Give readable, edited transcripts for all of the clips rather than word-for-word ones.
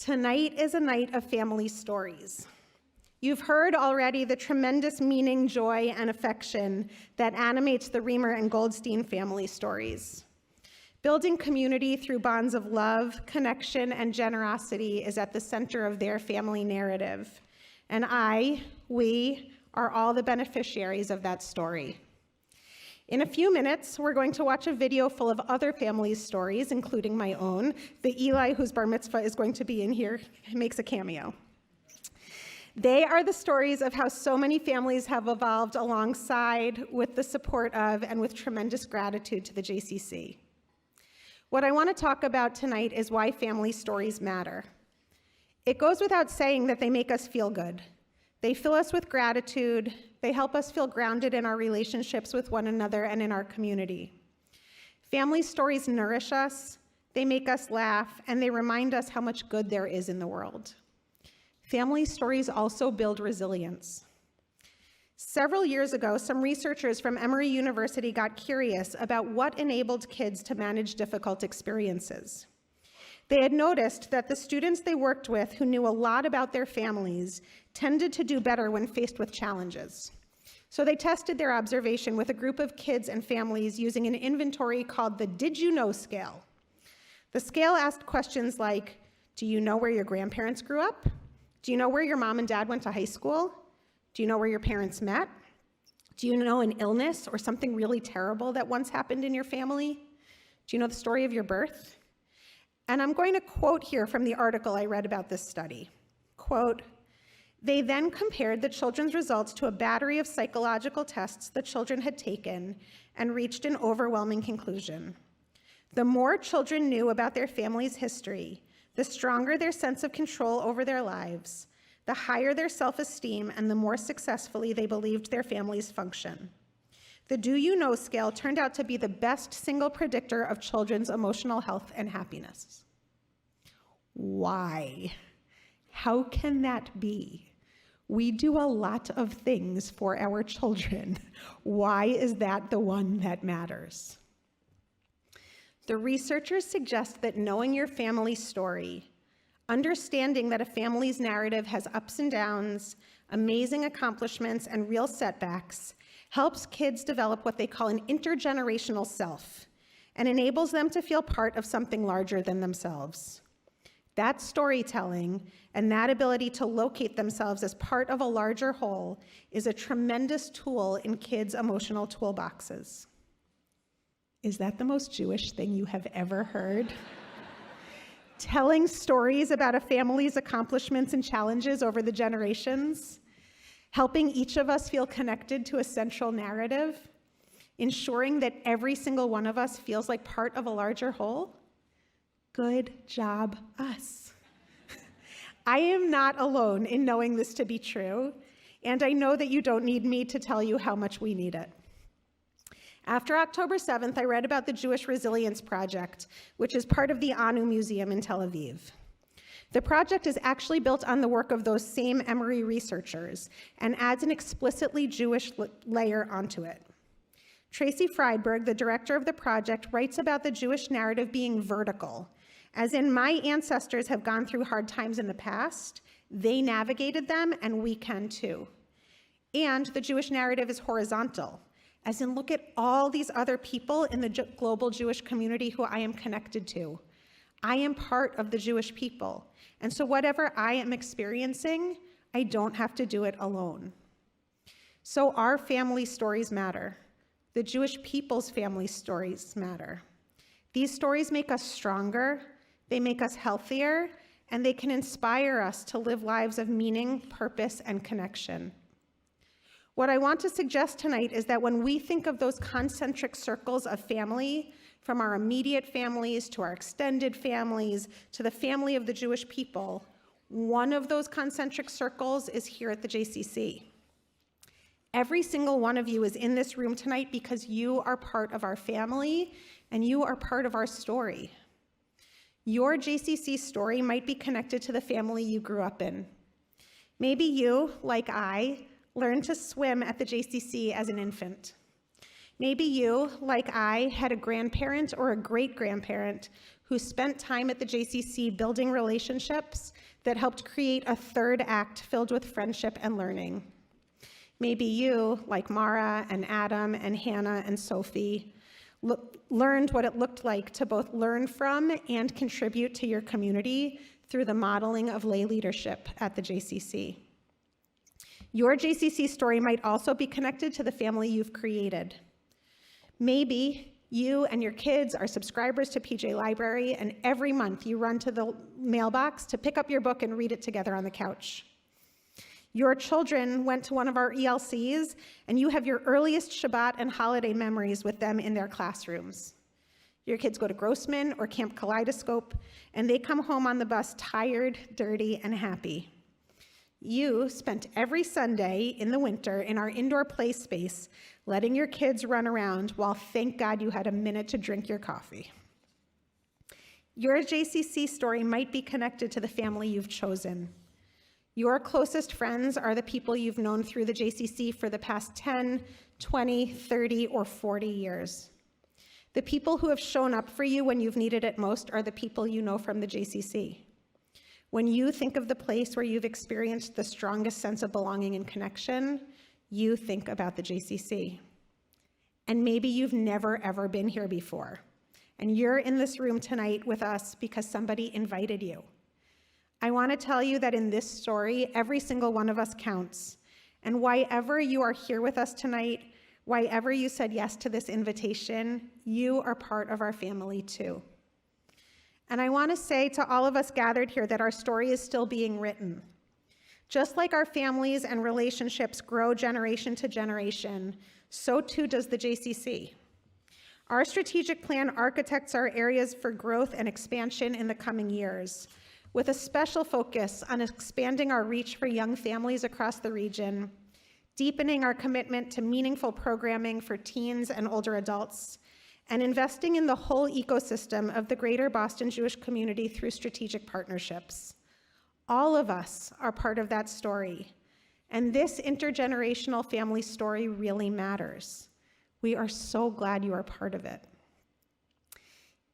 Tonight is a night of family stories. You've heard already the tremendous meaning, joy, and affection that animates the Reamer and Goldstein family stories. Building community through bonds of love, connection, and generosity is at the center of their family narrative. And we are all the beneficiaries of that story. In a few minutes, we're going to watch a video full of other families' stories, including my own. The Eli, whose bar mitzvah is going to be in here, makes a cameo. They are the stories of how so many families have evolved alongside, with the support of, and with tremendous gratitude to the JCC. What I want to talk about tonight is why family stories matter. It goes without saying that they make us feel good. They fill us with gratitude. They help us feel grounded in our relationships with one another and in our community. Family stories nourish us, they make us laugh, and they remind us how much good there is in the world. Family stories also build resilience. Several years ago, some researchers from Emory University got curious about what enabled kids to manage difficult experiences. They had noticed that the students they worked with who knew a lot about their families tended to do better when faced with challenges. So they tested their observation with a group of kids and families using an inventory called the Did You Know scale. The scale asked questions like, do you know where your grandparents grew up? Do you know where your mom and dad went to high school? Do you know where your parents met? Do you know an illness or something really terrible that once happened in your family? Do you know the story of your birth? And I'm going to quote here from the article I read about this study. Quote, they then compared the children's results to a battery of psychological tests the children had taken and reached an overwhelming conclusion. The more children knew about their family's history, the stronger their sense of control over their lives, the higher their self-esteem, and the more successfully they believed their families function. The Do You Know scale turned out to be the best single predictor of children's emotional health and happiness. Why? How can that be? We do a lot of things for our children. Why is that the one that matters? The researchers suggest that knowing your family's story, understanding that a family's narrative has ups and downs, amazing accomplishments, and real setbacks, helps kids develop what they call an intergenerational self and enables them to feel part of something larger than themselves. That storytelling and that ability to locate themselves as part of a larger whole is a tremendous tool in kids' emotional toolboxes. Is that the most Jewish thing you have ever heard? Telling stories about a family's accomplishments and challenges over the generations, helping each of us feel connected to a central narrative, ensuring that every single one of us feels like part of a larger whole. Good job, us. I am not alone in knowing this to be true, and I know that you don't need me to tell you how much we need it. After October 7th, I read about the Jewish Resilience Project, which is part of the Anu Museum in Tel Aviv. The project is actually built on the work of those same Emory researchers and adds an explicitly Jewish layer onto it. Tracy Friedberg, the director of the project, writes about the Jewish narrative being vertical, as in my ancestors have gone through hard times in the past, they navigated them, and we can too. And the Jewish narrative is horizontal, as in look at all these other people in the global Jewish community who I am connected to. I am part of the Jewish people, and so whatever I am experiencing, I don't have to do it alone. So our family stories matter. The Jewish people's family stories matter. These stories make us stronger, they make us healthier, and they can inspire us to live lives of meaning, purpose, and connection. What I want to suggest tonight is that when we think of those concentric circles of family, from our immediate families to our extended families to the family of the Jewish people, one of those concentric circles is here at the JCC. Every single one of you is in this room tonight because you are part of our family and you are part of our story. Your JCC story might be connected to the family you grew up in. Maybe you, like I, learned to swim at the JCC as an infant. Maybe you, like I, had a grandparent or a great-grandparent who spent time at the JCC building relationships that helped create a third act filled with friendship and learning. Maybe you, like Mara and Adam and Hannah and Sophie, learned what it looked like to both learn from and contribute to your community through the modeling of lay leadership at the JCC. Your JCC story might also be connected to the family you've created. Maybe you and your kids are subscribers to PJ Library, and every month you run to the mailbox to pick up your book and read it together on the couch. Your children went to one of our ELCs, and you have your earliest Shabbat and holiday memories with them in their classrooms. Your kids go to Grossman or Camp Kaleidoscope, and they come home on the bus tired, dirty, and happy. You spent every Sunday in the winter in our indoor play space, letting your kids run around while, thank God, you had a minute to drink your coffee. Your JCC story might be connected to the family you've chosen. Your closest friends are the people you've known through the JCC for the past 10, 20, 30, or 40 years. The people who have shown up for you when you've needed it most are the people you know from the JCC. When you think of the place where you've experienced the strongest sense of belonging and connection, you think about the JCC. And maybe you've never, ever been here before, and you're in this room tonight with us because somebody invited you. I want to tell you that in this story, every single one of us counts. And why ever you are here with us tonight, why ever you said yes to this invitation, you are part of our family too. And I want to say to all of us gathered here that our story is still being written. Just like our families and relationships grow generation to generation, so too does the JCC. Our strategic plan architects our areas for growth and expansion in the coming years, with a special focus on expanding our reach for young families across the region, deepening our commitment to meaningful programming for teens and older adults, and investing in the whole ecosystem of the greater Boston Jewish community through strategic partnerships. All of us are part of that story, and this intergenerational family story really matters. We are so glad you are part of it.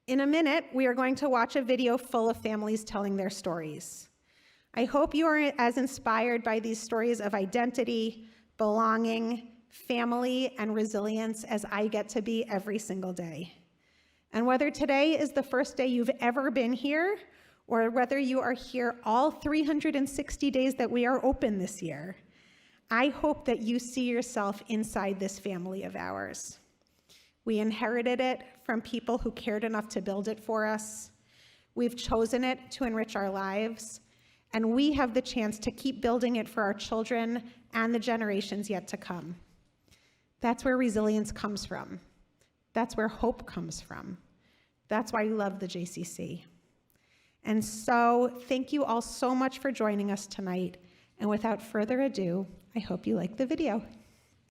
In a minute, we are going to watch a video full of families telling their stories. I hope you are as inspired by these stories of identity, belonging, family, and resilience as I get to be every single day. And whether today is the first day you've ever been here, or whether you are here all 360 days that we are open this year, I hope that you see yourself inside this family of ours. We inherited it from people who cared enough to build it for us. We've chosen it to enrich our lives, and we have the chance to keep building it for our children and the generations yet to come. That's where resilience comes from. That's where hope comes from. That's why we love the JCC. And so, thank you all so much for joining us tonight. And without further ado, I hope you like the video.